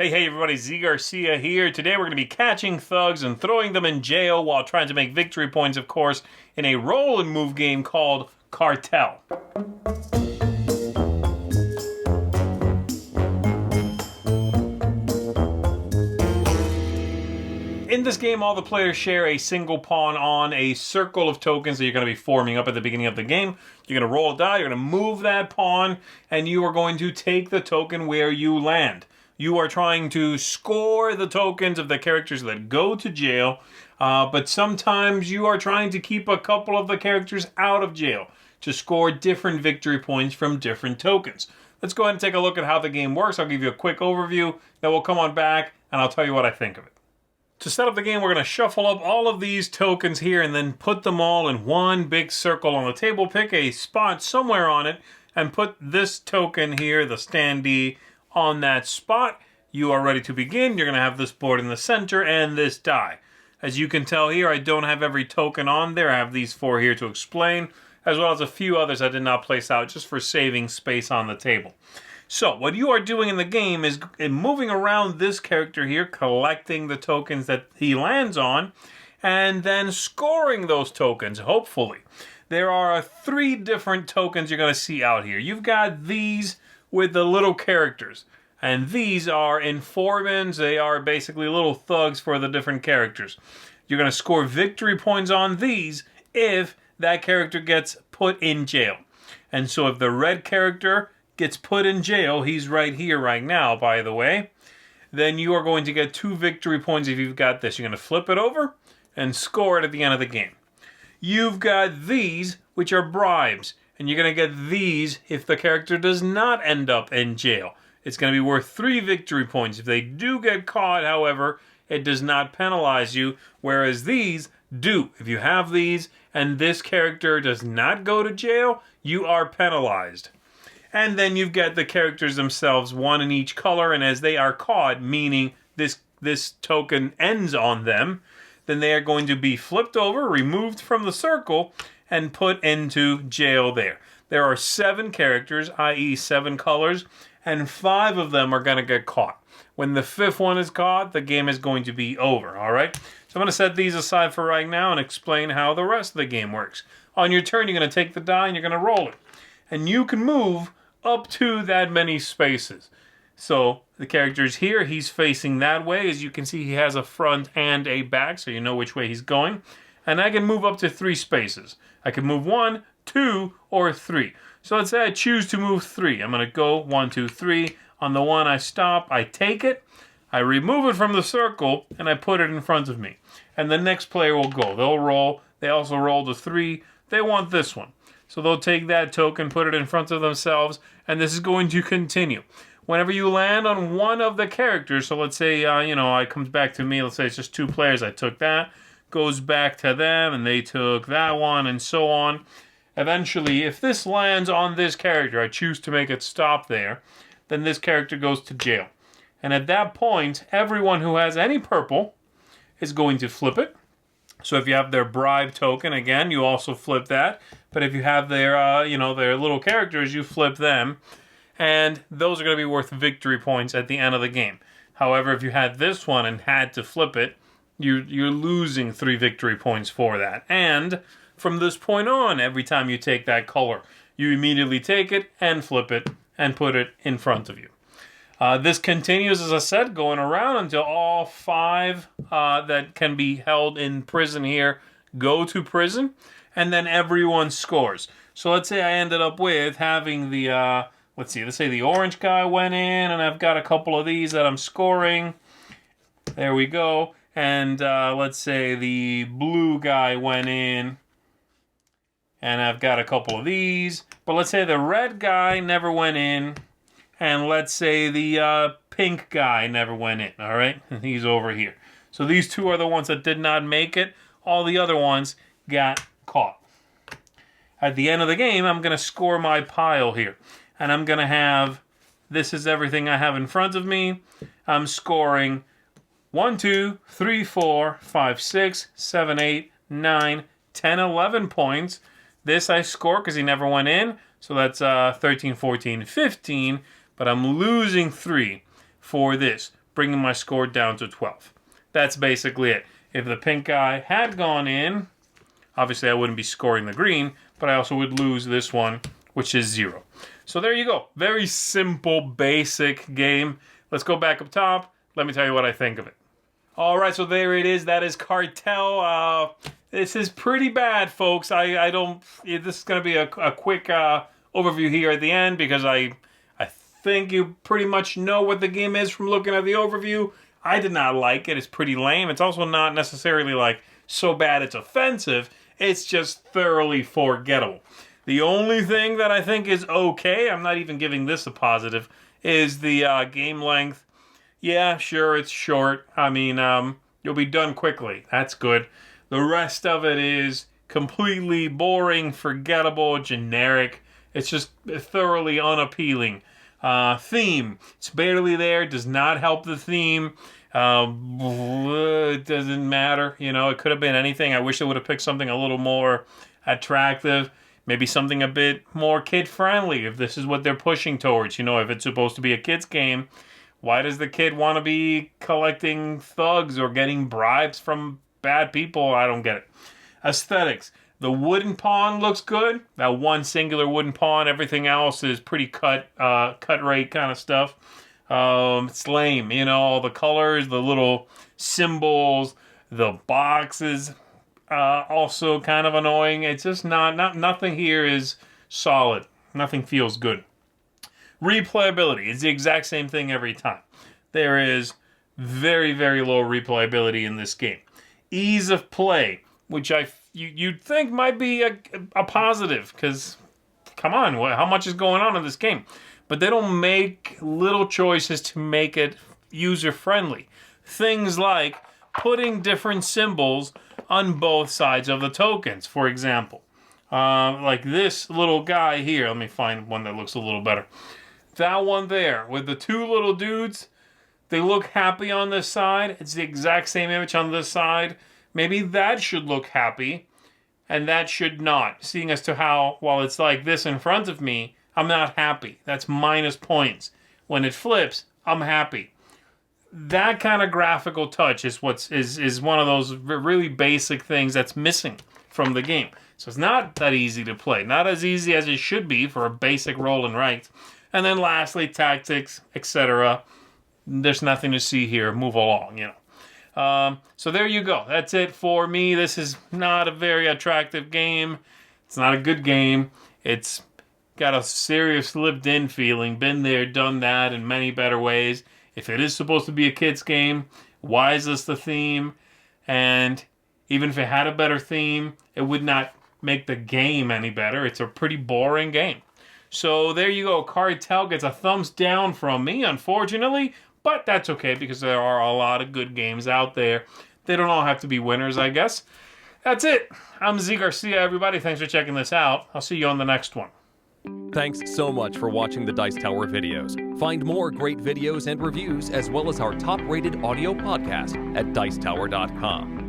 Hey everybody, Zee Garcia here. Today we're going to be catching thugs and throwing them in jail while trying to make victory points, of course, in a roll and move game called Kartel. In this game, all the players share a single pawn on a circle of tokens that you're going to be forming up at the beginning of the game. You're going to roll a die, you're going to move that pawn, and you are going to take the token where you land. You are trying to score the tokens of the characters that go to jail, but sometimes you are trying to keep a couple of the characters out of jail to score different victory points from different tokens. Let's go ahead and take a look at how the game works. I'll give you a quick overview, then we'll come on back and I'll tell you what I think of it. To set up the game, we're going to shuffle up all of these tokens here and then put them all in one big circle on the table. Pick a spot somewhere on it and put this token here, the standee, on that spot. You are ready to begin. You're going to have this board in the center and this die. As you can tell here, I don't have every token on there. I have these four here to explain, as well as a few others I did not place out just for saving space on the table. So what you are doing in the game is moving around this character here, collecting the tokens that he lands on, and then scoring those tokens, hopefully. There are three different tokens you're going to see out here. You've got these with the little characters, and these are informants. They are basically little thugs for the different characters. You're going to score victory points on these if that character gets put in jail. And so if the red character gets put in jail, he's right here right now, by the way, then you are going to get 2 victory points if you've got this. You're going to flip it over and score it at the end of the game. You've got these, which are bribes, and you're going to get these if the character does not end up in jail. It's going to be worth 3 victory points. If they do get caught, however, it does not penalize you, whereas these do. If you have these and this character does not go to jail, you are penalized. And then you've got the characters themselves, one in each color, and as they are caught, meaning this token ends on them, then they are going to be flipped over, removed from the circle, and put into jail there. There are 7 characters, i.e. 7 colors, and 5 of them are going to get caught. When the 5th one is caught, the game is going to be over, all right? So I'm going to set these aside for right now and explain how the rest of the game works. On your turn, you're going to take the die and you're going to roll it. And you can move up to that many spaces. So the character's here, he's facing that way. As you can see, he has a front and a back, so you know which way he's going. And I can move up to 3 spaces. I can move 1, 2, or 3. So let's say I choose to move 3. I'm going to go 1, 2, 3. On the 1 I stop, I take it, I remove it from the circle, and I put it in front of me. And the next player will go. They'll roll. They also roll the 3. They want this one. So they'll take that token, put it in front of themselves, and this is going to continue. Whenever you land on one of the characters, so let's say, it comes back to me, let's say it's just 2 players, I took that, goes back to them, and they took that one, and so on. Eventually, if this lands on this character, I choose to make it stop there, then this character goes to jail. And at that point, everyone who has any purple is going to flip it. So if you have their bribe token, again, you also flip that. But if you have their, their little characters, you flip them. And those are going to be worth victory points at the end of the game. However, if you had this one and had to flip it, you're losing 3 victory points for that. And from this point on, every time you take that color, you immediately take it and flip it and put it in front of you. This continues, as I said, going around until all 5 that can be held in prison here go to prison, and then everyone scores. So let's say I ended up with having the, let's say the orange guy went in, and I've got a couple of these that I'm scoring. There we go. And let's say the blue guy went in, and I've got a couple of these. But let's say the red guy never went in, and let's say the pink guy never went in, all right? And he's over here. So these 2 are the ones that did not make it. All the other ones got caught. At the end of the game, I'm going to score my pile here. And I'm going to have, this is everything I have in front of me. I'm scoring 1, 2, 3, 4, 5, 6, 7, 8, 9, 10, 11 points. This I score because he never went in. So that's 13, 14, 15. But I'm losing 3 for this. bringing my score down to 12. That's basically it. If the pink guy had gone in, obviously I wouldn't be scoring the green, but I also would lose this one, which is 0. So there you go. Very simple, basic game. Let's go back up top. Let me tell you what I think of it. All right, so there it is. That is Kartel. This is pretty bad, folks. This is going to be a quick overview here at the end because I think you pretty much know what the game is from looking at the overview. I did not like it. It's pretty lame. It's also not necessarily like so bad it's offensive. It's just thoroughly forgettable. The only thing that I think is okay, I'm not even giving this a positive, is the game length. Yeah, sure, it's short. I mean, you'll be done quickly. That's good. The rest of it is completely boring, forgettable, generic. It's just thoroughly unappealing. Theme. It's barely there. Does not help the theme. It doesn't matter. You know, it could have been anything. I wish they would have picked something a little more attractive. Maybe something a bit more kid-friendly if this is what they're pushing towards. You know, if it's supposed to be a kid's game, why does the kid want to be collecting thugs or getting bribes from bad people? I don't get it. Aesthetics. The wooden pawn looks good. That one singular wooden pawn. Everything else is pretty cut rate kind of stuff. It's lame. You know, all the colors, the little symbols, the boxes, also kind of annoying. It's just nothing here is solid. Nothing feels good. Replayability is the exact same thing every time. There is very, very low replayability in this game. Ease of play, which you'd think might be a positive, because, come on, how much is going on in this game? But they don't make little choices to make it user-friendly. Things like putting different symbols on both sides of the tokens, for example. Like this little guy here. Let me find one that looks a little better. That one there with the two little dudes, they look happy on this side. It's the exact same image on this side. Maybe that should look happy and that should not. Seeing as to how, while it's like this in front of me, I'm not happy. That's minus points. When it flips, I'm happy. That kind of graphical touch is is one of those really basic things that's missing from the game. So it's not that easy to play. Not as easy as it should be for a basic roll and write. And then lastly, tactics, etc. There's nothing to see here. Move along, you know. So there you go. That's it for me. This is not a very attractive game. It's not a good game. It's got a serious lived-in feeling. Been there, done that in many better ways. If it is supposed to be a kid's game, why is this the theme? And even if it had a better theme, it would not make the game any better. It's a pretty boring game. So there you go. Kartel gets a thumbs down from me, unfortunately. But that's okay because there are a lot of good games out there. They don't all have to be winners, I guess. That's it. I'm Zee Garcia, everybody. Thanks for checking this out. I'll see you on the next one. Thanks so much for watching the Dice Tower videos. Find more great videos and reviews as well as our top-rated audio podcast at Dicetower.com.